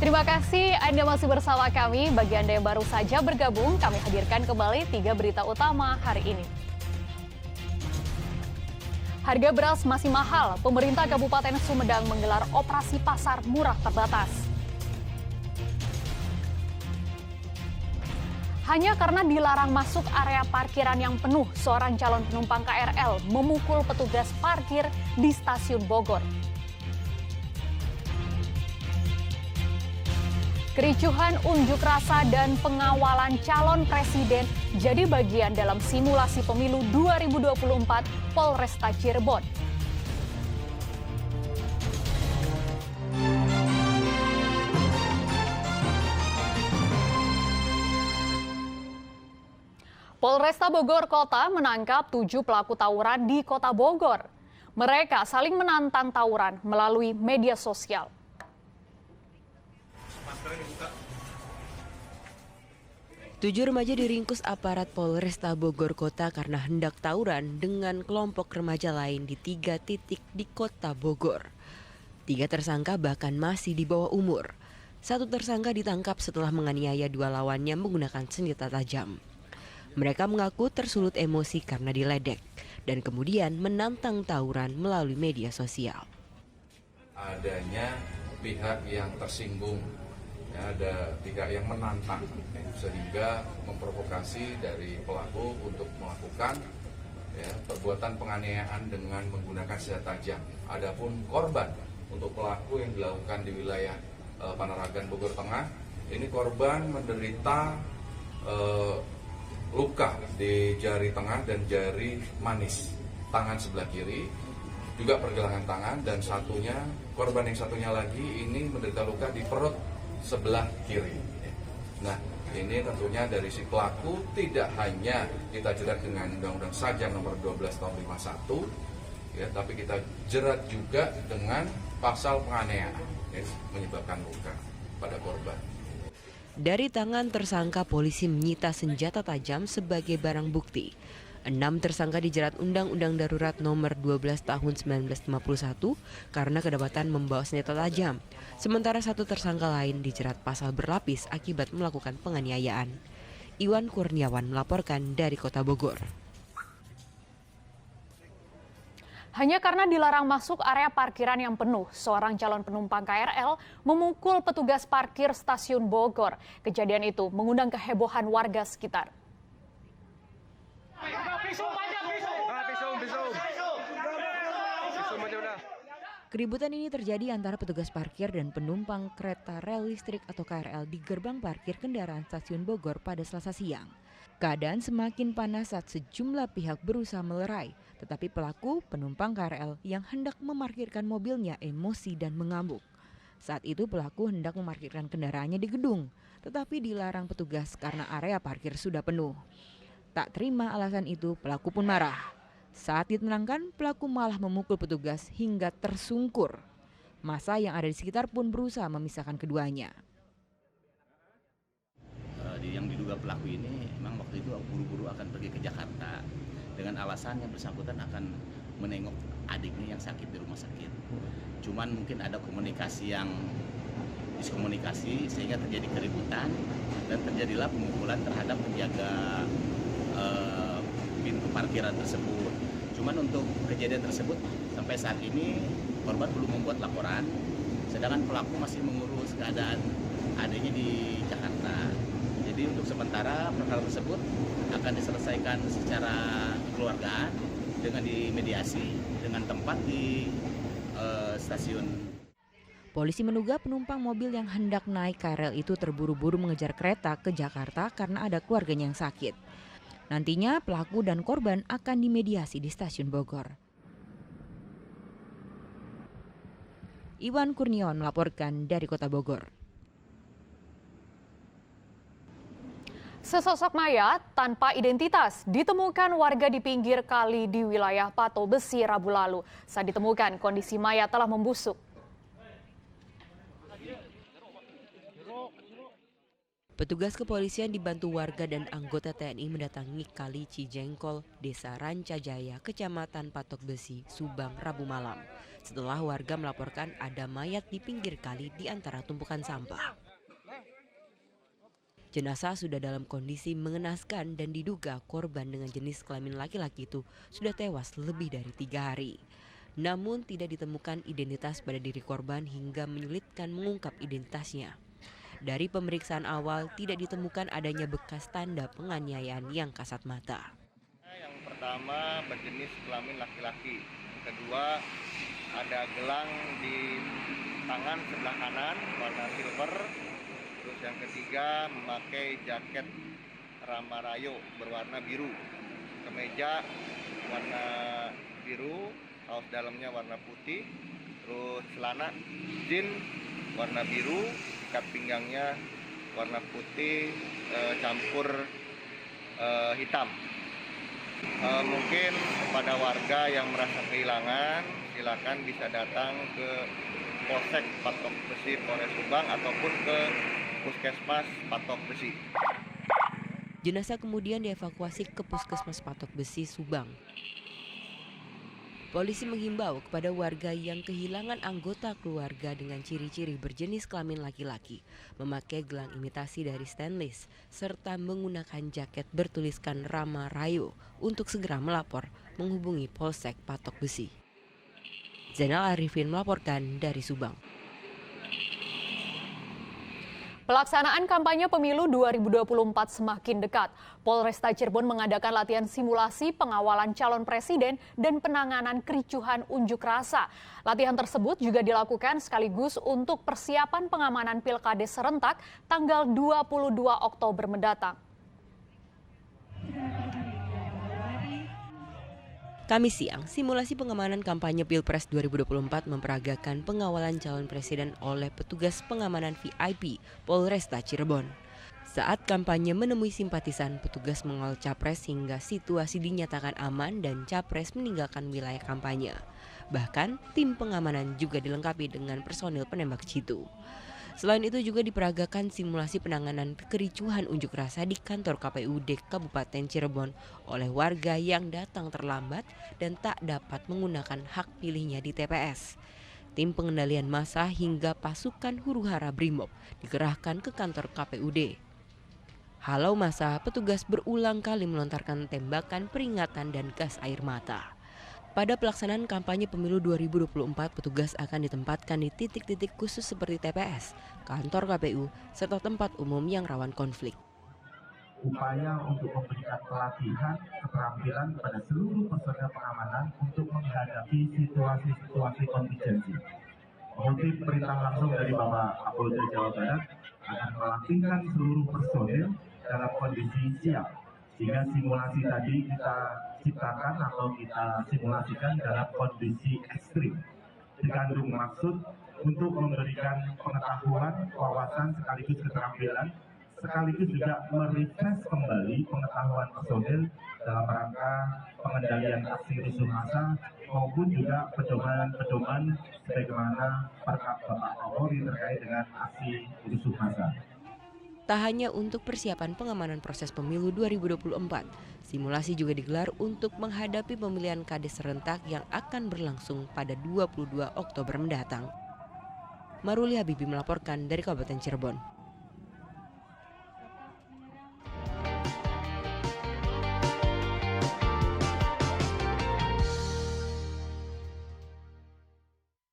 Terima kasih Anda masih bersama kami. Bagi Anda yang baru saja bergabung, kami hadirkan kembali 3 berita utama hari ini. Harga beras masih mahal. Pemerintah Kabupaten Sumedang menggelar operasi pasar murah terbatas. Hanya karena dilarang masuk area parkiran yang penuh, seorang calon penumpang KRL memukul petugas parkir di stasiun Bogor. Kericuhan unjuk rasa dan pengawalan calon presiden jadi bagian dalam simulasi pemilu 2024 Polresta Cirebon. Polresta Bogor Kota menangkap 7 pelaku tawuran di Kota Bogor. Mereka saling menantang tawuran melalui media sosial. 7 remaja diringkus aparat Polresta Bogor Kota karena hendak tawuran dengan kelompok remaja lain di 3 titik di Kota Bogor. 3 tersangka bahkan masih di bawah umur. 1 tersangka ditangkap setelah menganiaya 2 lawannya menggunakan senjata tajam. Mereka mengaku tersulut emosi karena diledek dan kemudian menantang tawuran melalui media sosial. Adanya pihak yang tersinggung, ya, ada pihak yang menantang, sehingga memprovokasi dari pelaku untuk melakukan perbuatan penganiayaan dengan menggunakan senjata tajam. Adapun korban untuk pelaku yang dilakukan di wilayah Panaragan Bogor Tengah, ini korban menderita luka di jari tengah dan jari manis tangan sebelah kiri, juga pergelangan tangan, dan korban yang satunya lagi ini menderita luka di perut sebelah kiri. Nah, ini tentunya dari si pelaku tidak hanya kita jerat dengan Undang-Undang Sajam nomor 12 tahun 51, tapi kita jerat juga dengan pasal penganiayaan menyebabkan luka pada korban. Dari tangan tersangka, polisi menyita senjata tajam sebagai barang bukti. 6 tersangka dijerat Undang-Undang Darurat Nomor 12 Tahun 1951 karena kedapatan membawa senjata tajam. Sementara 1 tersangka lain dijerat pasal berlapis akibat melakukan penganiayaan. Iwan Kurniawan melaporkan dari Kota Bogor. Hanya karena dilarang masuk area parkiran yang penuh, seorang calon penumpang KRL memukul petugas parkir stasiun Bogor. Kejadian itu mengundang kehebohan warga sekitar. Keributan ini terjadi antara petugas parkir dan penumpang kereta rel listrik atau KRL di gerbang parkir kendaraan stasiun Bogor pada Selasa siang. Keadaan semakin panas saat sejumlah pihak berusaha melerai, tetapi pelaku penumpang KRL yang hendak memarkirkan mobilnya emosi dan mengamuk. Saat itu pelaku hendak memarkirkan kendaraannya di gedung, tetapi dilarang petugas karena area parkir sudah penuh. Tak terima alasan itu, pelaku pun marah. Saat ditenangkan, pelaku malah memukul petugas hingga tersungkur. Massa yang ada di sekitar pun berusaha memisahkan keduanya. Yang diduga pelaku ini memang waktu itu buru-buru akan pergi ke Jakarta dengan alasan yang bersangkutan akan menengok adiknya yang sakit di rumah sakit. Cuman mungkin ada miskomunikasi sehingga terjadi keributan dan terjadilah pemukulan terhadap penjaga pintu parkiran tersebut. Cuman untuk kejadian tersebut sampai saat ini korban belum membuat laporan, sedangkan pelaku masih mengurus keadaan adiknya di Jakarta. Jadi untuk sementara perkara tersebut akan diselesaikan secara kekeluargaan dengan dimediasi dengan tempat di stasiun. Polisi menduga penumpang mobil yang hendak naik KRL itu terburu-buru mengejar kereta ke Jakarta karena ada keluarganya yang sakit. Nantinya pelaku dan korban akan dimediasi di stasiun Bogor. Iwan Kurniawan melaporkan dari Kota Bogor. Sesosok mayat tanpa identitas ditemukan warga di pinggir kali di wilayah Pato Besi Rabu lalu. Saat ditemukan, kondisi mayat telah membusuk. Petugas kepolisian dibantu warga dan anggota TNI mendatangi Kali Cijengkol, Desa Rancajaya, Kecamatan Patok Besi, Subang, Rabu malam. Setelah warga melaporkan ada mayat di pinggir kali di antara tumpukan sampah. Jenazah sudah dalam kondisi mengenaskan dan diduga korban dengan jenis kelamin laki-laki itu sudah tewas lebih dari 3 hari. Namun tidak ditemukan identitas pada diri korban hingga menyulitkan mengungkap identitasnya. Dari pemeriksaan awal tidak ditemukan adanya bekas tanda penganiayaan yang kasat mata. Yang pertama berjenis kelamin laki-laki. Kedua ada gelang di tangan sebelah kanan warna silver. Terus yang ketiga memakai jaket Rama Rayo berwarna biru. Kemeja warna biru, kaos dalamnya warna putih. Terus celana jeans warna biru, ikat pinggangnya warna putih campur hitam. Mungkin kepada warga yang merasa kehilangan, silakan bisa datang ke Polsek Patok Besi Polres Subang ataupun ke Puskesmas Patok Besi. Jenazah kemudian dievakuasi ke Puskesmas Patok Besi, Subang. Polisi menghimbau kepada warga yang kehilangan anggota keluarga dengan ciri-ciri berjenis kelamin laki-laki memakai gelang imitasi dari stainless serta menggunakan jaket bertuliskan Rama Rayo untuk segera melapor menghubungi Polsek Patok Besi. Zainal Arifin melaporkan dari Subang. Pelaksanaan kampanye pemilu 2024 semakin dekat. Polresta Cirebon mengadakan latihan simulasi pengawalan calon presiden dan penanganan kericuhan unjuk rasa. Latihan tersebut juga dilakukan sekaligus untuk persiapan pengamanan Pilkades serentak tanggal 22 Oktober mendatang. Kamis siang, simulasi pengamanan kampanye Pilpres 2024 memperagakan pengawalan calon presiden oleh petugas pengamanan VIP Polresta Cirebon. Saat kampanye menemui simpatisan, petugas mengawal capres hingga situasi dinyatakan aman dan capres meninggalkan wilayah kampanye. Bahkan, tim pengamanan juga dilengkapi dengan personil penembak jitu. Selain itu juga diperagakan simulasi penanganan kericuhan unjuk rasa di kantor KPUD Kabupaten Cirebon oleh warga yang datang terlambat dan tak dapat menggunakan hak pilihnya di TPS. Tim pengendalian massa hingga pasukan huru-hara Brimob dikerahkan ke kantor KPUD. Halau massa, petugas berulang kali melontarkan tembakan peringatan dan gas air mata. Pada pelaksanaan kampanye pemilu 2024, petugas akan ditempatkan di titik-titik khusus seperti TPS, kantor KPU, serta tempat umum yang rawan konflik. Upaya untuk memberikan pelatihan keterampilan kepada seluruh personel pengamanan untuk menghadapi situasi-situasi kontingensi. Mengutip perintah langsung dari Bapak Kapolda Jawa Barat akan melatihkan seluruh personel dalam kondisi siap. Sehingga simulasi tadi kita ciptakan atau kita simulasikan dalam kondisi ekstrim. Dikandung maksud untuk memberikan pengetahuan, wawasan sekaligus keterampilan, sekaligus juga merefresh kembali pengetahuan personil dalam rangka pengendalian aksi rusuh massa maupun juga pedoman-pedoman sebagaimana Perkap Bapak Kapolri terkait dengan aksi rusuh massa. Tak hanya untuk persiapan pengamanan proses pemilu 2024, simulasi juga digelar untuk menghadapi pemilihan Kades serentak yang akan berlangsung pada 22 Oktober mendatang. Maruli Habibi melaporkan dari Kabupaten Cirebon.